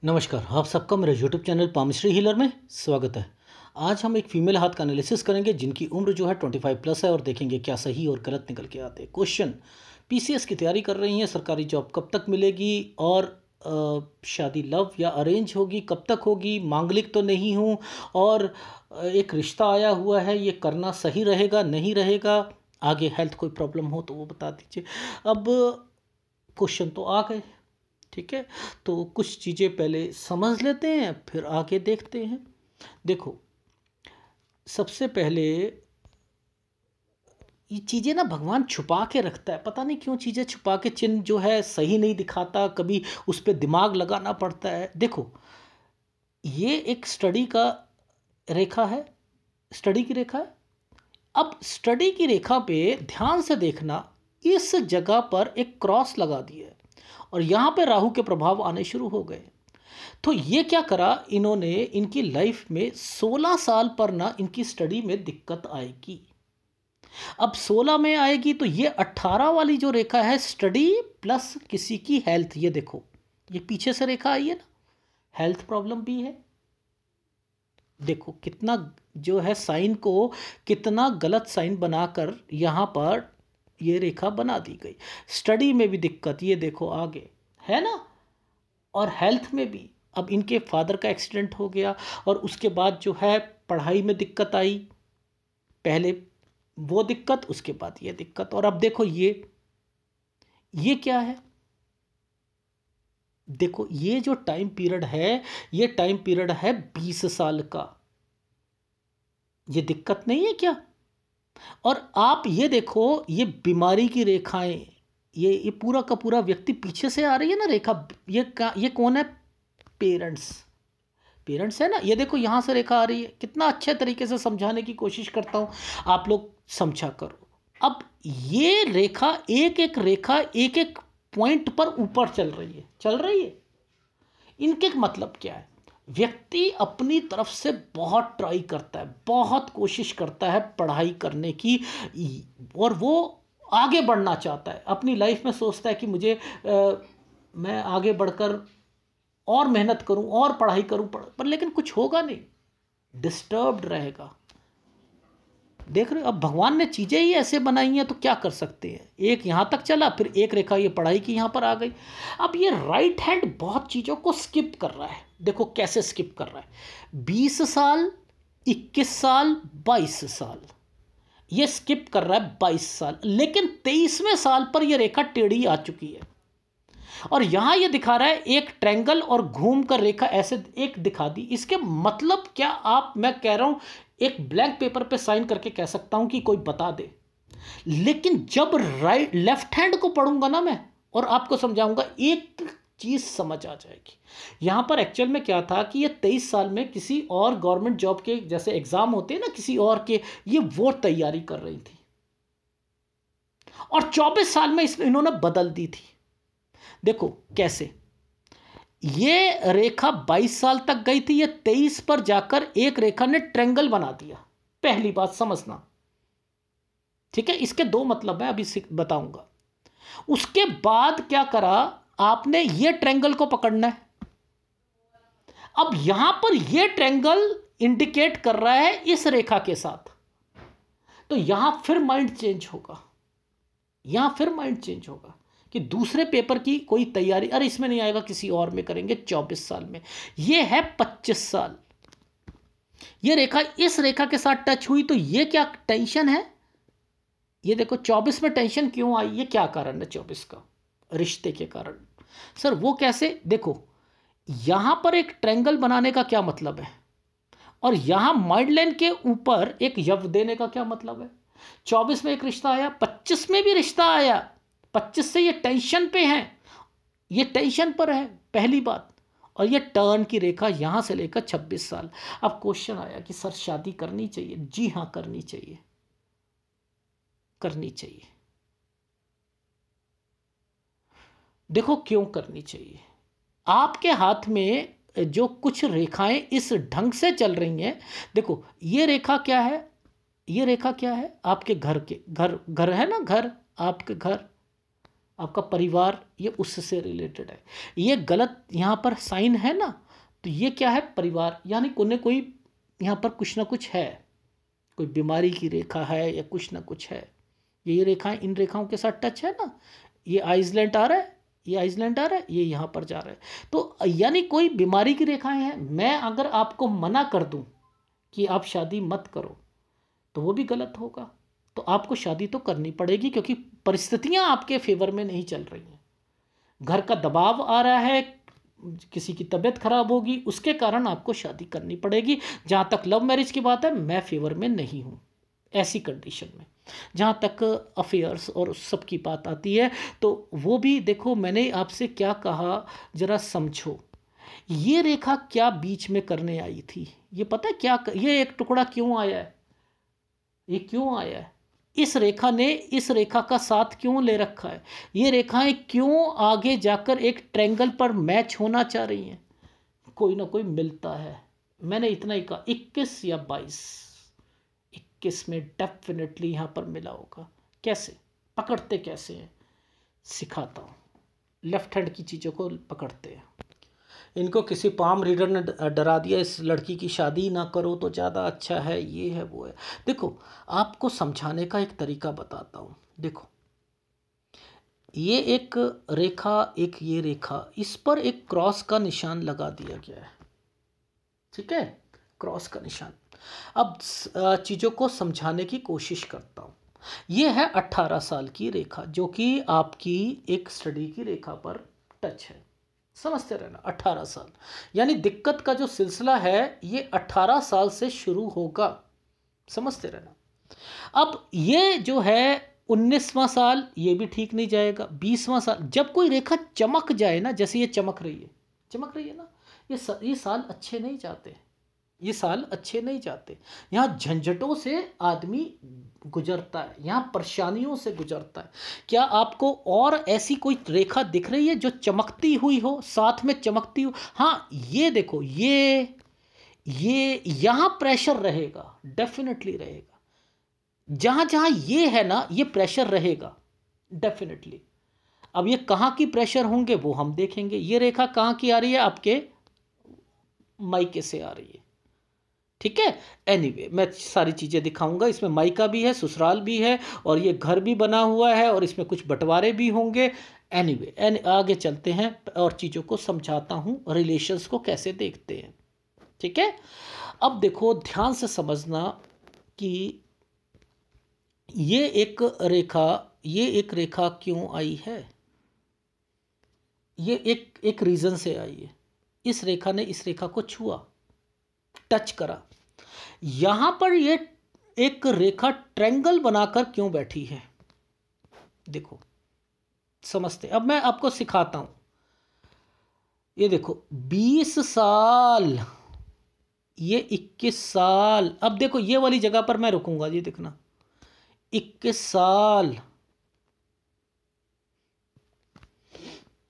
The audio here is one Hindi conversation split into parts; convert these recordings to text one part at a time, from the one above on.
नमस्कार, आप सबका मेरे यूट्यूब चैनल पामश्री हीलर में स्वागत है। आज हम एक फीमेल हाथ का एनालिसिस करेंगे जिनकी उम्र जो है 25 प्लस है और देखेंगे क्या सही और गलत निकल के आते हैं। क्वेश्चन, पीसीएस की तैयारी कर रही हैं, सरकारी जॉब कब तक मिलेगी और शादी लव या अरेंज होगी, कब तक होगी, मांगलिक तो नहीं हूँ और एक रिश्ता आया हुआ है, ये करना सही रहेगा नहीं रहेगा, आगे हेल्थ कोई प्रॉब्लम हो तो वो बता दीजिए। अब क्वेश्चन तो आ गए, ठीक है, तो कुछ चीज़ें पहले समझ लेते हैं फिर आगे देखते हैं। देखो, सबसे पहले ये चीज़ें ना भगवान छुपा के रखता है, पता नहीं क्यों चीज़ें छुपा के, चिन्ह जो है सही नहीं दिखाता, कभी उस पर दिमाग लगाना पड़ता है। देखो, ये एक स्टडी का रेखा है, स्टडी की रेखा है। अब स्टडी की रेखा पे ध्यान से देखना, इस जगह पर एक क्रॉस लगा दिया है और यहाँ पे राहु के प्रभाव आने शुरू हो गए। तो ये क्या करा इन्होंने, इनकी लाइफ में 16 साल पर ना इनकी स्टडी में दिक्कत आएगी। अब 16 में आएगी तो ये 18 वाली जो रेखा है, स्टडी प्लस किसी की हेल्थ, ये देखो ये पीछे से रेखा आई है ना, हेल्थ प्रॉब्लम भी है। देखो कितना जो है साइन को कितना गलत साइन बनाकर यहाँ पर ये रेखा बना दी गई। स्टडी में भी दिक्कत, ये देखो आगे है ना, और हेल्थ में भी। अब इनके फादर का एक्सीडेंट हो गया और उसके बाद जो है पढ़ाई में दिक्कत आई, पहले वो दिक्कत उसके बाद ये दिक्कत। और अब देखो ये क्या है, देखो ये जो टाइम पीरियड है, ये टाइम पीरियड है 20 साल का। ये दिक्कत नहीं है क्या? और आप ये देखो, ये बीमारी की रेखाएं, ये पूरा का पूरा व्यक्ति पीछे से आ रही है ना रेखा। ये कौन है? पेरेंट्स है ना। ये देखो यहाँ से रेखा आ रही है। कितना अच्छे तरीके से समझाने की कोशिश करता हूँ, आप लोग समझा करो। अब ये रेखा एक एक पॉइंट पर ऊपर चल रही है। इनके मतलब क्या है? व्यक्ति अपनी तरफ से बहुत ट्राई करता है, बहुत कोशिश करता है पढ़ाई करने की, और वो आगे बढ़ना चाहता है अपनी लाइफ में। सोचता है कि मैं आगे बढ़कर और मेहनत करूं और पढ़ाई करूं, पर लेकिन कुछ होगा नहीं, डिस्टर्ब्ड रहेगा। देख रहे हो, अब भगवान ने चीज़ें ही ऐसे बनाई हैं तो क्या कर सकते हैं। एक यहाँ तक चला, फिर एक रेखा ये पढ़ाई की यहाँ पर आ गई। अब ये राइट हैंड बहुत चीज़ों को स्किप कर रहा है। देखो कैसे स्किप कर रहा है, 20 साल, 21 साल, 22 साल, ये स्किप कर रहा है 22 साल। लेकिन 23वें साल पर यह रेखा टेढ़ी आ चुकी है और यहां ये दिखा रहा है एक ट्रायंगल और घूम कर रेखा ऐसे एक दिखा दी। इसके मतलब क्या, मैं कह रहा हूं एक ब्लैंक पेपर पे साइन करके कह सकता हूं कि कोई बता दे, लेकिन जब लेफ्ट हैंड को पढ़ूंगा ना मैं और आपको समझाऊंगा, एक चीज समझ आ जाएगी। यहां पर एक्चुअल में क्या था कि ये 23 साल में किसी और गवर्नमेंट जॉब के जैसे एग्जाम होते हैं ना किसी और के, ये वो तैयारी कर रही थी और 24 साल में इन्होंने बदल दी थी। देखो कैसे, ये रेखा 22 साल तक गई थी, ये 23 पर जाकर एक रेखा ने ट्रायंगल बना दिया। पहली बात समझना, ठीक है। इसके दो मतलब है, अभी बताऊंगा। उसके बाद क्या करा आपने, ये ट्रायंगल को पकड़ना है। अब यहां पर ये ट्रायंगल इंडिकेट कर रहा है इस रेखा के साथ, तो यहां फिर माइंड चेंज होगा कि दूसरे पेपर की कोई तैयारी, अरे इसमें नहीं आएगा किसी और में करेंगे 24 साल में। ये है 25 साल, ये रेखा इस रेखा के साथ टच हुई तो ये क्या टेंशन है। ये देखो 24 में टेंशन क्यों आई, ये क्या कारण है 24 का? रिश्ते के कारण। सर वो कैसे? देखो यहां पर एक ट्रायंगल बनाने का क्या मतलब है और यहां माइडलाइन के ऊपर एक यव देने का क्या मतलब है। 24 में एक रिश्ता आया, 25 में भी रिश्ता आया, 25 से ये टेंशन पे हैं, ये टेंशन पर है पहली बात। और ये टर्न की रेखा यहां से लेकर 26 साल। अब क्वेश्चन आया कि सर शादी करनी चाहिए? जी हां करनी चाहिए। देखो क्यों करनी चाहिए, आपके हाथ में जो कुछ रेखाएं इस ढंग से चल रही हैं। देखो ये रेखा क्या है, ये रेखा क्या है? आपके घर है ना, घर, आपके घर, आपका परिवार ये उससे रिलेटेड है। ये गलत यहाँ पर साइन है ना, तो ये क्या है, परिवार, यानी कोई न कोई यहाँ पर कुछ ना कुछ है, कोई बीमारी की रेखा है या कुछ ना कुछ है। ये रेखाएं इन रेखाओं के साथ टच है ना, ये आइसलैंड आ रहा है, ये आइसलैंड आ रहा है, ये यहाँ पर जा रहा है, तो यानी कोई बीमारी की रेखाएं हैं। मैं अगर आपको मना कर दूं कि आप शादी मत करो तो वो भी गलत होगा। तो आपको शादी तो करनी पड़ेगी, क्योंकि परिस्थितियां आपके फेवर में नहीं चल रही हैं। घर का दबाव आ रहा है, किसी की तबीयत खराब होगी, उसके कारण आपको शादी करनी पड़ेगी। जहाँ तक लव मैरिज की बात है, मैं फेवर में नहीं हूँ ऐसी कंडीशन में। जहाँ तक अफेयर्स और सबकी बात आती है, तो वो भी देखो, मैंने आपसे क्या कहा, ज़रा समझो। ये रेखा क्या बीच में करने आई थी, ये पता है क्या, ये एक टुकड़ा क्यों आया है, ये क्यों आया है, इस रेखा ने इस रेखा का साथ क्यों ले रखा है, ये रेखाएं क्यों आगे जाकर एक ट्रायंगल पर मैच होना चाह रही हैं, कोई ना कोई मिलता है। मैंने इतना ही कहा, 21 या 22, 21 में डेफिनेटली यहाँ पर मिला होगा। कैसे पकड़ते, कैसे हैं, सिखाता हूँ। लेफ्ट हैंड की चीज़ों को पकड़ते हैं। इनको किसी पाम रीडर ने डरा दिया, इस लड़की की शादी ना करो तो ज़्यादा अच्छा है, ये है वो है। देखो, आपको समझाने का एक तरीका बताता हूँ। देखो, ये एक रेखा, एक ये रेखा, इस पर एक क्रॉस का निशान लगा दिया गया है, ठीक है, क्रॉस का निशान। अब चीज़ों को समझाने की कोशिश करता हूँ। ये है 18 साल की रेखा, जो कि आपकी एक स्टडी की रेखा पर टच है। समझते रहना, 18 साल, यानी दिक्कत का जो सिलसिला है ये 18 साल से शुरू होगा। समझते रहना। अब ये जो है 19वां साल, ये भी ठीक नहीं जाएगा। 20वां साल, जब कोई रेखा चमक जाए ना, जैसे ये चमक रही है ना, ये साल अच्छे नहीं जाते, ये साल अच्छे नहीं जाते। यहाँ झंझटों से आदमी गुजरता है, यहाँ परेशानियों से गुजरता है। क्या आपको और ऐसी कोई रेखा दिख रही है जो चमकती हुई हो, साथ में चमकती हो? हाँ, ये देखो, ये यहाँ प्रेशर रहेगा, डेफिनेटली रहेगा। जहाँ जहाँ ये है ना, ये प्रेशर रहेगा डेफिनेटली। अब ये कहाँ की प्रेशर होंगे वो हम देखेंगे। ये रेखा कहाँ की आ रही है, आपके मायके से आ रही है, ठीक है। एनीवे, मैं सारी चीज़ें दिखाऊंगा। इसमें मायका भी है, ससुराल भी है, और ये घर भी बना हुआ है, और इसमें कुछ बंटवारे भी होंगे। एनीवे, आगे चलते हैं और चीज़ों को समझाता हूँ, रिलेशंस को कैसे देखते हैं, ठीक है। अब देखो, ध्यान से समझना कि ये एक रेखा क्यों आई है। ये एक रीज़न से आई है। इस रेखा ने इस रेखा को छुआ, टच करा। यहां पर ये एक रेखा ट्रायंगल बनाकर क्यों बैठी है, देखो, समझते। अब मैं आपको सिखाता हूं। ये देखो, 20 साल, ये 21 साल। अब देखो, ये वाली जगह पर मैं रुकूंगा, ये देखना, 21 साल,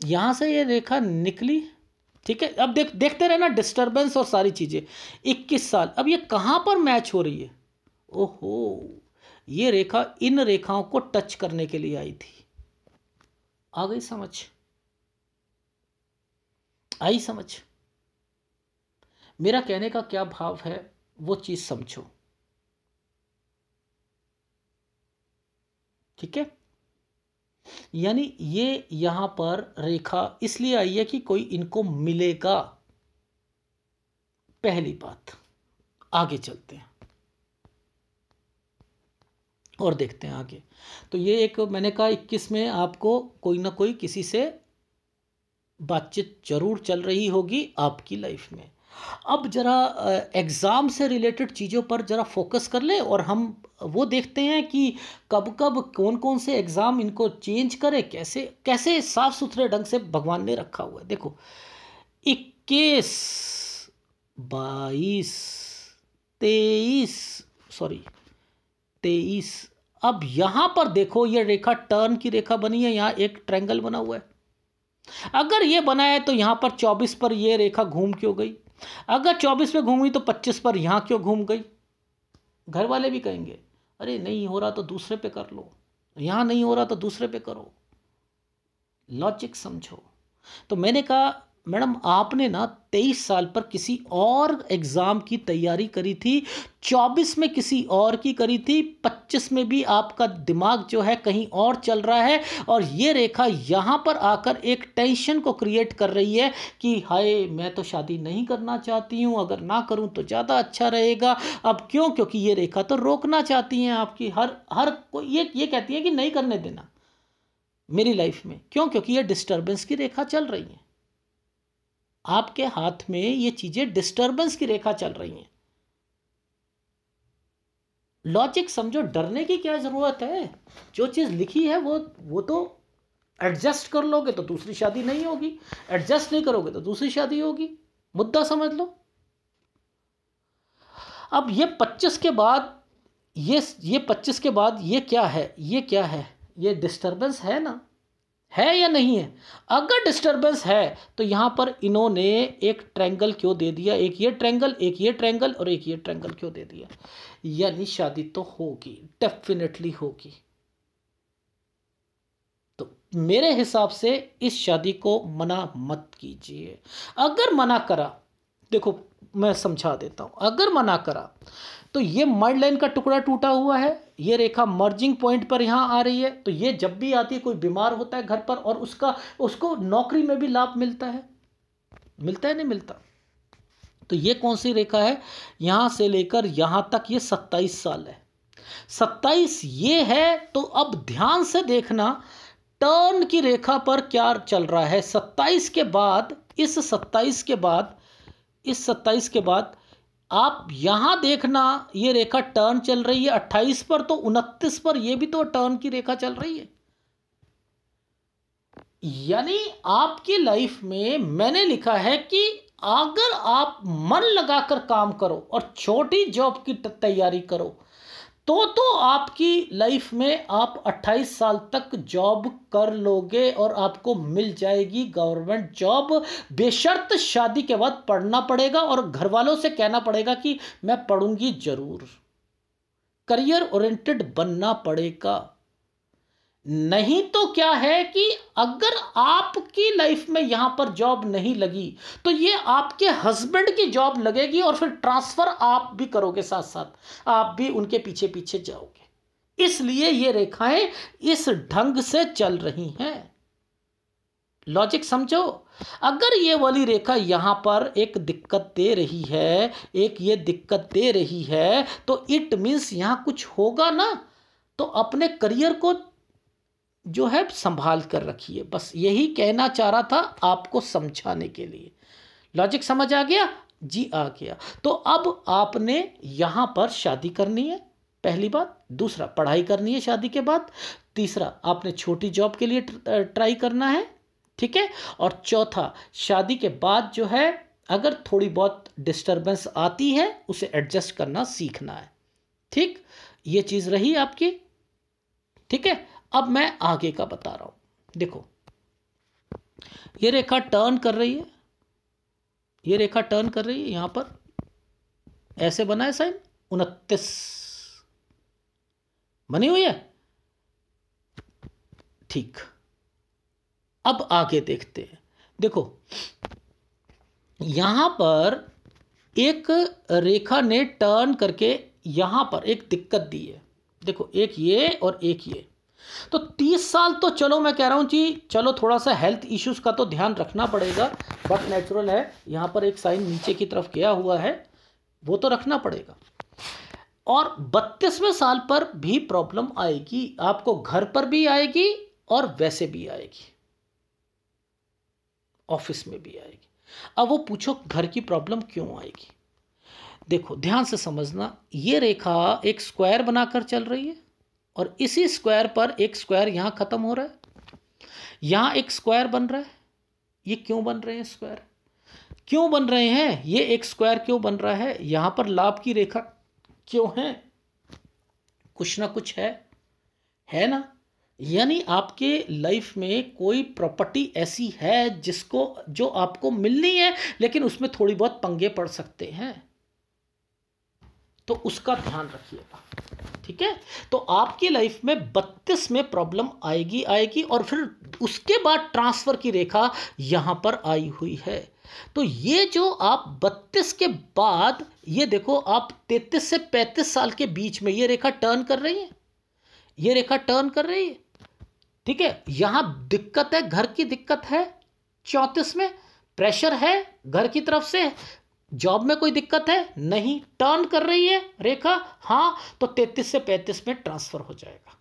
यहां से ये रेखा निकली, ठीक है। अब देखते रहना डिस्टरबेंस और सारी चीजें। 21 साल, अब ये कहां पर मैच हो रही है, ओहो, ये रेखा इन रेखाओं को टच करने के लिए आई थी। आ गई समझ, आई समझ। मेरा कहने का क्या भाव है, वो चीज समझो, ठीक है। यानी ये यहां पर रेखा इसलिए आई है कि कोई इनको मिलेगा, पहली बात। आगे चलते हैं और देखते हैं आगे। तो ये एक, मैंने कहा 21 में आपको कोई ना कोई किसी से बातचीत जरूर चल रही होगी आपकी लाइफ में। अब जरा एग्ज़ाम से रिलेटेड चीज़ों पर ज़रा फोकस कर ले, और हम वो देखते हैं कि कब कब कौन कौन से एग्ज़ाम इनको चेंज करे, कैसे कैसे साफ सुथरे ढंग से भगवान ने रखा हुआ है। देखो, 21, 22, 23, सॉरी 23। अब यहाँ पर देखो, ये रेखा टर्न की रेखा बनी है, यहाँ एक ट्रायंगल बना हुआ है। अगर ये बना है तो यहाँ पर 24 पर ये रेखा घूम क्यों गई? अगर 24 पे घूमी तो 25 पर यहाँ क्यों घूम गई? घर वाले भी कहेंगे, अरे नहीं हो रहा तो दूसरे पे कर लो, यहाँ नहीं हो रहा तो दूसरे पे करो। लॉजिक समझो। तो मैंने कहा मैडम आपने ना 23 साल पर किसी और एग्ज़ाम की तैयारी करी थी, 24 में किसी और की करी थी, 25 में भी आपका दिमाग जो है कहीं और चल रहा है, और ये रेखा यहाँ पर आकर एक टेंशन को क्रिएट कर रही है कि हाय मैं तो शादी नहीं करना चाहती हूँ, अगर ना करूँ तो ज़्यादा अच्छा रहेगा। अब क्यों? क्योंकि ये रेखा तो रोकना चाहती हैं आपकी, हर कोई ये कहती है कि नहीं करने देना मेरी लाइफ में। क्यों? क्योंकि ये डिस्टर्बेंस की रेखा चल रही है आपके हाथ में, ये चीजें डिस्टर्बेंस की रेखा चल रही हैं। लॉजिक समझो, डरने की क्या जरूरत है? जो चीज लिखी है वो तो एडजस्ट कर लोगे तो दूसरी शादी नहीं होगी, एडजस्ट नहीं करोगे तो दूसरी शादी होगी। मुद्दा समझ लो। अब ये 25 के बाद ये 25 के बाद ये क्या है? ये डिस्टर्बेंस है ना, है या नहीं है? अगर डिस्टर्बेंस है तो यहां पर इन्होंने एक ट्रायंगल क्यों दे दिया? एक ये ट्रायंगल, एक ये ट्रायंगल और एक ये ट्रायंगल क्यों दे दिया? यानी शादी तो होगी, डेफिनेटली होगी। तो मेरे हिसाब से इस शादी को मना मत कीजिए। अगर मना करा, देखो मैं समझा देता हूं, अगर मना करा तो ये मर्ज लाइन का टुकड़ा टूटा हुआ है, ये रेखा मर्जिंग पॉइंट पर यहाँ आ रही है, तो ये जब भी आती है कोई बीमार होता है घर पर और उसको नौकरी में भी लाभ मिलता है नहीं मिलता? तो ये कौन सी रेखा है? यहाँ से लेकर यहाँ तक ये 27 साल है, 27 ये है। तो अब ध्यान से देखना टर्न की रेखा पर क्या चल रहा है। 27 के बाद, इस 27 के बाद आप यहां देखना, ये रेखा टर्न चल रही है 28 पर, तो 29 पर ये भी तो टर्न की रेखा चल रही है। यानी आपकी लाइफ में मैंने लिखा है कि अगर आप मन लगाकर काम करो और छोटी जॉब की तैयारी करो तो आपकी लाइफ में आप 28 साल तक जॉब कर लोगे और आपको मिल जाएगी गवर्नमेंट जॉब। बेशर्त शादी के बाद पढ़ना पड़ेगा और घर वालों से कहना पड़ेगा कि मैं पढ़ूंगी जरूर, करियर ओरिएंटेड बनना पड़ेगा। नहीं तो क्या है कि अगर आपकी लाइफ में यहां पर जॉब नहीं लगी तो ये आपके हस्बैंड की जॉब लगेगी और फिर ट्रांसफर आप भी करोगे, साथ साथ आप भी उनके पीछे पीछे जाओगे। इसलिए ये रेखाएं इस ढंग से चल रही हैं। लॉजिक समझो। अगर ये वाली रेखा यहां पर एक दिक्कत दे रही है, एक ये दिक्कत दे रही है, तो इट मीन्स यहां कुछ होगा ना। तो अपने करियर को जो है संभाल कर रखिए। बस यही कहना चाह रहा था आपको समझाने के लिए। लॉजिक समझ आ गया? जी आ गया। तो अब आपने यहां पर शादी करनी है, पहली बात। दूसरा, पढ़ाई करनी है शादी के बाद। तीसरा, आपने छोटी जॉब के लिए ट्राई करना है, ठीक है। और चौथा, शादी के बाद जो है अगर थोड़ी बहुत डिस्टर्बेंस आती है उसे एडजस्ट करना सीखना है, ठीक। ये चीज़ रही आपकी, ठीक है। अब मैं आगे का बता रहा हूं। देखो ये रेखा टर्न कर रही है, ये रेखा टर्न कर रही है, यहां पर ऐसे बना है साइन, 29 बनी हुई है, ठीक। अब आगे देखते हैं। देखो यहां पर एक रेखा ने टर्न करके यहां पर एक दिक्कत दी है। देखो एक ये और एक ये, तो 30 साल तो चलो मैं कह रहा हूं जी, चलो थोड़ा सा हेल्थ इश्यूज का तो ध्यान रखना पड़ेगा, बट नेचुरल है। यहां पर एक साइन नीचे की तरफ गया हुआ है, वो तो रखना पड़ेगा। और 32वें साल पर भी प्रॉब्लम आएगी आपको, घर पर भी आएगी और वैसे भी आएगी, ऑफिस में भी आएगी। अब वो पूछो घर की प्रॉब्लम क्यों आएगी? देखो ध्यान से समझना, ये रेखा एक स्क्वायर बनाकर चल रही है और इसी स्क्वायर पर एक स्क्वायर यहां खत्म हो रहा है, यहां एक स्क्वायर बन रहा है। ये क्यों बन रहे हैं स्क्वायर? क्यों बन रहे हैं? ये एक स्क्वायर क्यों बन रहा है? यहां पर लाभ की रेखा क्यों है? कुछ ना कुछ है ना। यानी आपके लाइफ में कोई प्रॉपर्टी ऐसी है जो आपको मिलनी है, लेकिन उसमें थोड़ी बहुत पंगे पड़ सकते हैं। तो उसका ध्यान रखिएगा। ठीक है, तो आपकी लाइफ में 32 में प्रॉब्लम आएगी आएगी, और फिर उसके बाद ट्रांसफर की रेखा यहां पर आई हुई है। तो ये जो आप 32 के बाद, ये देखो आप 33 से 35 साल के बीच में ये रेखा टर्न कर रही है, ये रेखा टर्न कर रही है। ठीक है, यहां दिक्कत है, घर की दिक्कत है, 34 में प्रेशर है घर की तरफ से, जॉब में कोई दिक्कत है नहीं, टर्न कर रही है रेखा, हाँ, तो 33 से 35 में ट्रांसफर हो जाएगा।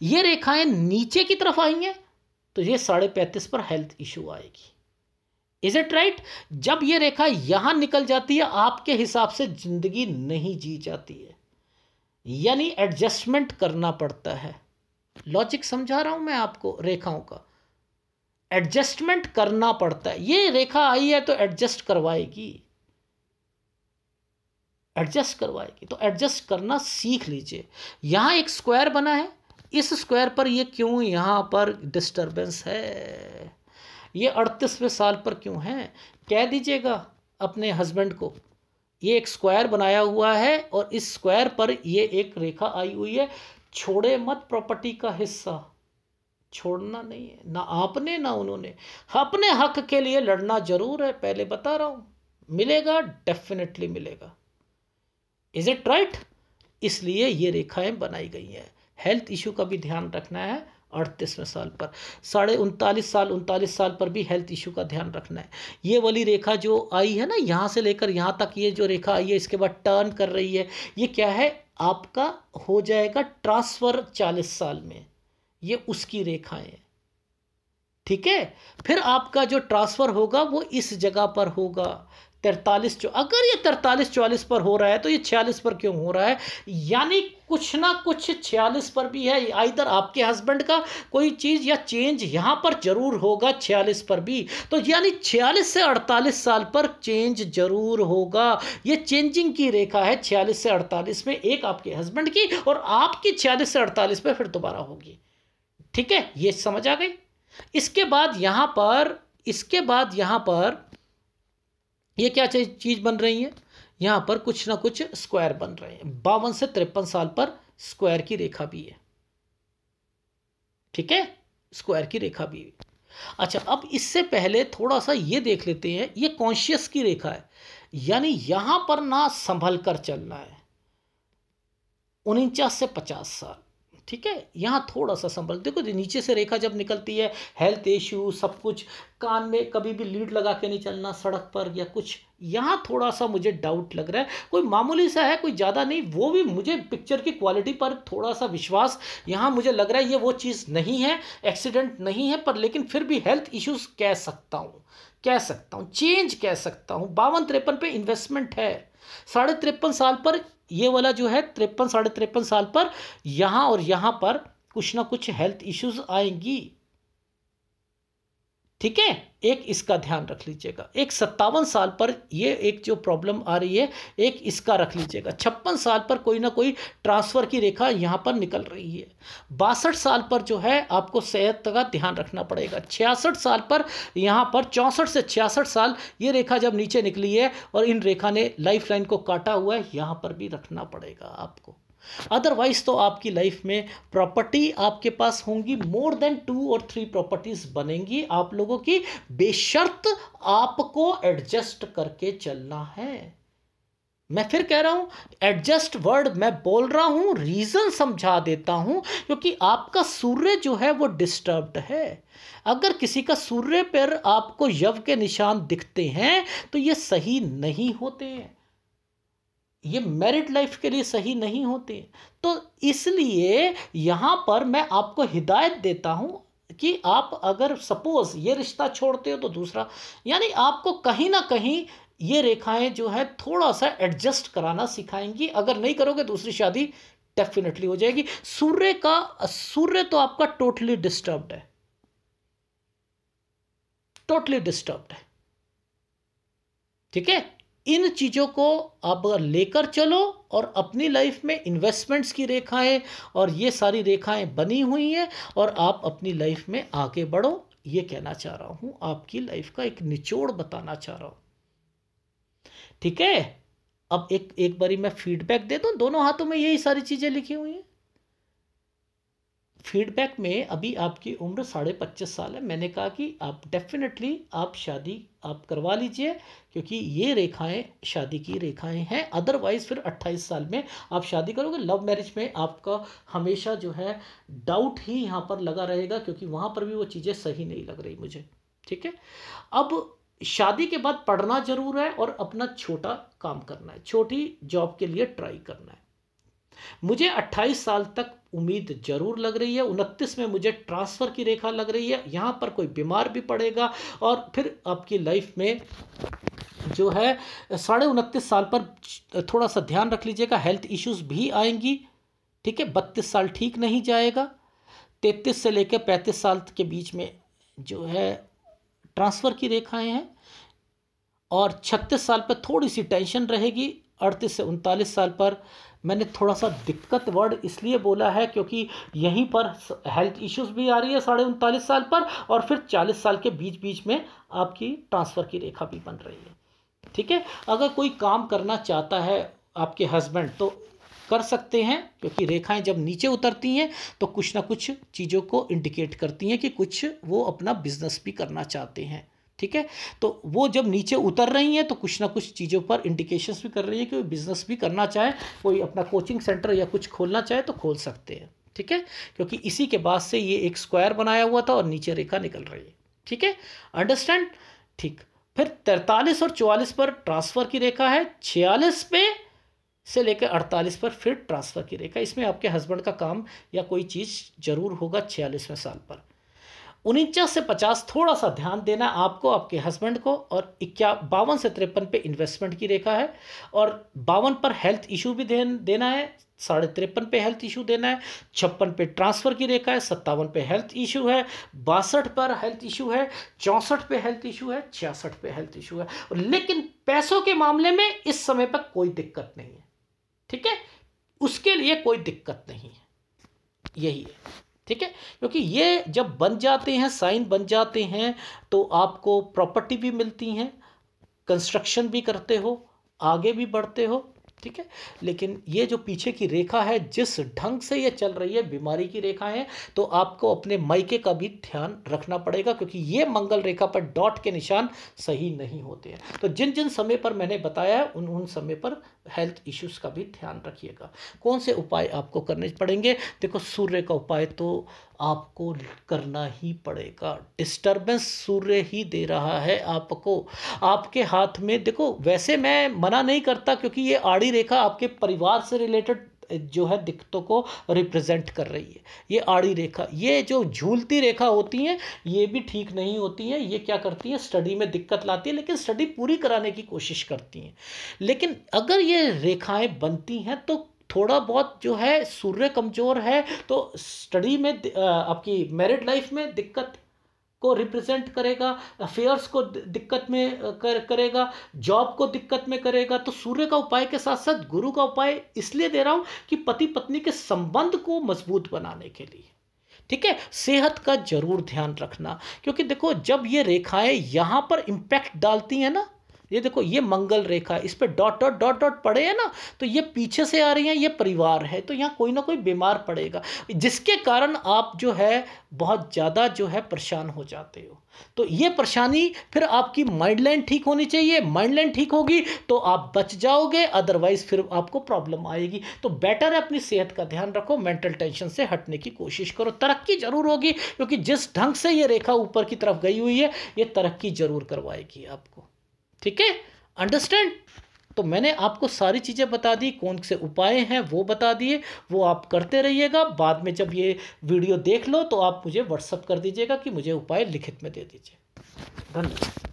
ये रेखाएं नीचे की तरफ आई हैं तो ये 35.5 पर हेल्थ इशू आएगी। Is it right? जब ये रेखा यहां निकल जाती है, आपके हिसाब से जिंदगी नहीं जी जाती है, यानी एडजस्टमेंट करना पड़ता है। लॉजिक समझा रहा हूं मैं आपको, रेखाओं का एडजस्टमेंट करना पड़ता है। ये रेखा आई है तो एडजस्ट करवाएगी, एडजस्ट करवाएगी, तो एडजस्ट करना सीख लीजिए। यहां एक स्क्वायर बना है, इस स्क्वायर पर ये क्यों यहां पर डिस्टरबेंस है, ये 38वें साल पर क्यों है, कह दीजिएगा अपने हस्बैंड को। ये एक स्क्वायर बनाया हुआ है और इस स्क्वायर पर ये एक रेखा आई हुई है। छोड़े मत प्रॉपर्टी का हिस्सा, छोड़ना नहीं है, ना आपने ना उन्होंने। अपने हक के लिए लड़ना जरूर है, पहले बता रहा हूं, मिलेगा, डेफिनेटली मिलेगा। Is it right? इसलिए ये रेखाएं बनाई गई हैं। हेल्थ इशू का भी ध्यान रखना है 38वें साल पर, 39.5 साल पर भी हेल्थ इशू का ध्यान रखना है। ये वाली रेखा जो आई है ना, यहाँ से लेकर यहाँ तक ये जो रेखा आई है, इसके बाद टर्न कर रही है, ये क्या है, आपका हो जाएगा ट्रांसफर 40 साल में, ये उसकी रेखाएं। ठीक है, फिर आपका जो ट्रांसफर होगा वो इस जगह पर होगा 43, अगर ये 43-44 पर हो रहा है तो ये 46 पर क्यों हो रहा है, यानी कुछ ना कुछ 46 पर भी है। इधर आपके हस्बैंड का कोई चीज़ या चेंज यहाँ पर जरूर होगा 46 पर भी, तो यानी 46 से 48 साल पर चेंज जरूर होगा। ये चेंजिंग की रेखा है 46 से 48 में, एक आपके हस्बैंड की और आपकी 46 से 48 में फिर दोबारा होगी। ठीक है, ये समझ आ गई। इसके बाद यहाँ पर, इसके बाद यहाँ पर ये क्या चीज़ बन रही है, यहाँ पर कुछ ना कुछ स्क्वायर बन रहे हैं। 52 से 53 साल पर स्क्वायर की रेखा भी है। ठीक है, स्क्वायर की रेखा भी है। अच्छा, अब इससे पहले थोड़ा सा ये देख लेते हैं, ये कॉन्शियस की रेखा है, यानी यहाँ पर ना संभल कर चलना है, 49 से 50 साल। ठीक है, यहाँ थोड़ा सा संभल, देखो नीचे से रेखा जब निकलती है, हेल्थ इश्यू सब कुछ, कान में कभी भी लीड लगा के नहीं चलना सड़क पर या कुछ, यहाँ थोड़ा सा मुझे डाउट लग रहा है। कोई मामूली सा है, कोई ज़्यादा नहीं, वो भी मुझे पिक्चर की क्वालिटी पर थोड़ा सा विश्वास, यहाँ मुझे लग रहा है ये वो चीज़ नहीं है, एक्सीडेंट नहीं है, पर लेकिन फिर भी हेल्थ इश्यूज कह सकता हूँ, कह सकता हूँ, चेंज कह सकता हूँ। 52-53 पे इन्वेस्टमेंट है, 53.5 साल पर ये वाला जो है 53-53.5 साल पर यहां और यहां पर कुछ ना कुछ हेल्थ इश्यूज आएंगी। ठीक है, एक इसका ध्यान रख लीजिएगा। एक 57 साल पर ये एक जो प्रॉब्लम आ रही है, एक इसका रख लीजिएगा। 56 साल पर कोई ना कोई ट्रांसफर की रेखा यहां पर निकल रही है। 62 साल पर जो है आपको सेहत का ध्यान रखना पड़ेगा। 66 साल पर यहां पर 64 से 66 साल ये रेखा जब नीचे निकली है और इन रेखा ने लाइफ लाइन को काटा हुआ है, यहां पर भी रखना पड़ेगा आपको। अदरवाइज तो आपकी लाइफ में प्रॉपर्टी आपके पास होंगी, मोर देन 2 और 3 प्रॉपर्टीज बनेंगी आप लोगों की, बेशर्त आपको एडजस्ट करके चलना है। मैं फिर कह रहा हूं, एडजस्ट वर्ड मैं बोल रहा हूं, रीजन समझा देता हूं, क्योंकि आपका सूर्य जो है वो डिस्टर्ब्ड है। अगर किसी का सूर्य पर आपको यव के निशान दिखते हैं तो ये सही नहीं होते हैं, ये मैरिड लाइफ के लिए सही नहीं होते। तो इसलिए यहां पर मैं आपको हिदायत देता हूं कि आप अगर सपोज ये रिश्ता छोड़ते हो तो दूसरा, यानी आपको कहीं ना कहीं ये रेखाएं जो है थोड़ा सा एडजस्ट कराना सिखाएंगी। अगर नहीं करोगे दूसरी शादी डेफिनेटली हो जाएगी। सूर्य तो आपका टोटली डिस्टर्ब्ड है, टोटली डिस्टर्ब्ड है। ठीक है, इन चीज़ों को अब लेकर चलो और अपनी लाइफ में इन्वेस्टमेंट्स की रेखाएं और ये सारी रेखाएं बनी हुई हैं और आप अपनी लाइफ में आगे बढ़ो। ये कहना चाह रहा हूँ, आपकी लाइफ का एक निचोड़ बताना चाह रहा हूँ। ठीक है, अब एक बारी मैं फीडबैक दे दूं, दोनों हाथों में यही सारी चीज़ें लिखी हुई हैं। फीडबैक में अभी आपकी उम्र 25.5 साल है। मैंने कहा कि आप डेफिनेटली आप शादी आप करवा लीजिए, क्योंकि ये रेखाएं शादी की रेखाएं हैं। अदरवाइज फिर 28 साल में आप शादी करोगे। लव मैरिज में आपका हमेशा जो है डाउट ही यहाँ पर लगा रहेगा, क्योंकि वहाँ पर भी वो चीज़ें सही नहीं लग रही मुझे। ठीक है, अब शादी के बाद पढ़ना जरूर है और अपना छोटा काम करना है, छोटी जॉब के लिए ट्राई करना है। मुझे 28 साल तक उम्मीद जरूर लग रही है। 29 में मुझे ट्रांसफ़र की रेखा लग रही है। यहाँ पर कोई बीमार भी पड़ेगा और फिर आपकी लाइफ में जो है 29.5 साल पर थोड़ा सा ध्यान रख लीजिएगा, हेल्थ इश्यूज भी आएंगी। ठीक है, 32 साल ठीक नहीं जाएगा। 33 से लेकर 35 साल के बीच में जो है ट्रांसफ़र की रेखाएं हैं, और 36 साल पर थोड़ी सी टेंशन रहेगी। 38 से 39 साल पर मैंने थोड़ा सा दिक्कत वर्ड इसलिए बोला है क्योंकि यहीं पर हेल्थ इश्यूज भी आ रही है 39.5 साल पर, और फिर 40 साल के बीच बीच में आपकी ट्रांसफ़र की रेखा भी बन रही है। ठीक है, अगर कोई काम करना चाहता है आपके हस्बैंड तो कर सकते हैं, क्योंकि रेखाएं जब नीचे उतरती हैं तो कुछ ना कुछ चीज़ों को इंडिकेट करती हैं कि कुछ वो अपना बिजनेस भी करना चाहते हैं। ठीक है, तो वो जब नीचे उतर रही हैं तो कुछ ना कुछ चीज़ों पर इंडिकेशंस भी कर रही है कि वो बिज़नेस भी करना चाहे, कोई अपना कोचिंग सेंटर या कुछ खोलना चाहे तो खोल सकते हैं। ठीक है, क्योंकि इसी के बाद से ये एक स्क्वायर बनाया हुआ था और नीचे रेखा निकल रही है। ठीक है, अंडरस्टैंड। ठीक, फिर 43 और 44 पर ट्रांसफ़र की रेखा है। 46 पे से लेकर 48 पर फिर ट्रांसफ़र की रेखा। इसमें आपके हस्बैंड का काम या कोई चीज़ जरूर होगा 46वें साल पर। 49 से 50 थोड़ा सा ध्यान देना आपको, आपके हस्बैंड को। और 52 से 53 पे इन्वेस्टमेंट की रेखा है, और 52 पर हेल्थ इशू भी देना है, 53.5 पे हेल्थ इशू देना है, 56 पे ट्रांसफ़र की रेखा है, 57 पे हेल्थ इशू है, 62 पर हेल्थ इशू है, 64 पे हेल्थ इशू है, 66 पे हेल्थ इशू है। लेकिन पैसों के मामले में इस समय पर कोई दिक्कत नहीं है। ठीक है, उसके लिए कोई दिक्कत नहीं है, यही है। ठीक है, क्योंकि ये जब बन जाते हैं, साइन बन जाते हैं, तो आपको प्रॉपर्टी भी मिलती हैं, कंस्ट्रक्शन भी करते हो, आगे भी बढ़ते हो। ठीक है, लेकिन ये जो पीछे की रेखा है जिस ढंग से ये चल रही है, बीमारी की रेखा है, तो आपको अपने मायके का भी ध्यान रखना पड़ेगा, क्योंकि ये मंगल रेखा पर डॉट के निशान सही नहीं होते हैं। तो जिन जिन समय पर मैंने बताया है उन समय पर हेल्थ इश्यूज़ का भी ध्यान रखिएगा। कौन से उपाय आपको करने पड़ेंगे? देखो, सूर्य का उपाय तो आपको करना ही पड़ेगा। डिस्टर्बेंस सूर्य ही दे रहा है आपको, आपके हाथ में। देखो, वैसे मैं मना नहीं करता, क्योंकि ये आड़ी रेखा आपके परिवार से रिलेटेड जो है दिक्कतों को रिप्रेजेंट कर रही है। ये आड़ी रेखा, ये जो झूलती रेखा होती हैं, ये भी ठीक नहीं होती हैं। ये क्या करती हैं? स्टडी में दिक्कत लाती है, लेकिन स्टडी पूरी कराने की कोशिश करती हैं। लेकिन अगर ये रेखाएं बनती हैं तो थोड़ा बहुत जो है सूर्य कमज़ोर है तो स्टडी में आपकी मैरिड लाइफ में दिक्कत को रिप्रेजेंट करेगा, अफेयर्स को दिक्कत में करेगा, जॉब को दिक्कत में करेगा। तो सूर्य का उपाय के साथ साथ गुरु का उपाय इसलिए दे रहा हूं कि पति पत्नी के संबंध को मजबूत बनाने के लिए। ठीक है, सेहत का जरूर ध्यान रखना, क्योंकि देखो जब ये रेखाएं यहां पर इंपैक्ट डालती हैं ना, ये देखो ये मंगल रेखा, इस पे डॉट डॉट डॉट डॉट पड़े हैं ना, तो ये पीछे से आ रही हैं, ये परिवार है, तो यहाँ कोई ना कोई बीमार पड़ेगा, जिसके कारण आप जो है बहुत ज़्यादा जो है परेशान हो जाते हो। तो ये परेशानी फिर आपकी माइंड लाइन ठीक होनी चाहिए। माइंड लाइन ठीक होगी तो आप बच जाओगे, अदरवाइज फिर आपको प्रॉब्लम आएगी। तो बेटर है अपनी सेहत का ध्यान रखो, मेंटल टेंशन से हटने की कोशिश करो। तरक्की जरूर होगी, क्योंकि जिस ढंग से ये रेखा ऊपर की तरफ गई हुई है, ये तरक्की जरूर करवाएगी आपको। ठीक है, अंडरस्टैंड। तो मैंने आपको सारी चीज़ें बता दी, कौन से उपाय हैं वो बता दिए, वो आप करते रहिएगा। बाद में जब ये वीडियो देख लो तो आप मुझे व्हाट्सअप कर दीजिएगा कि मुझे उपाय लिखित में दे दीजिए। धन्यवाद।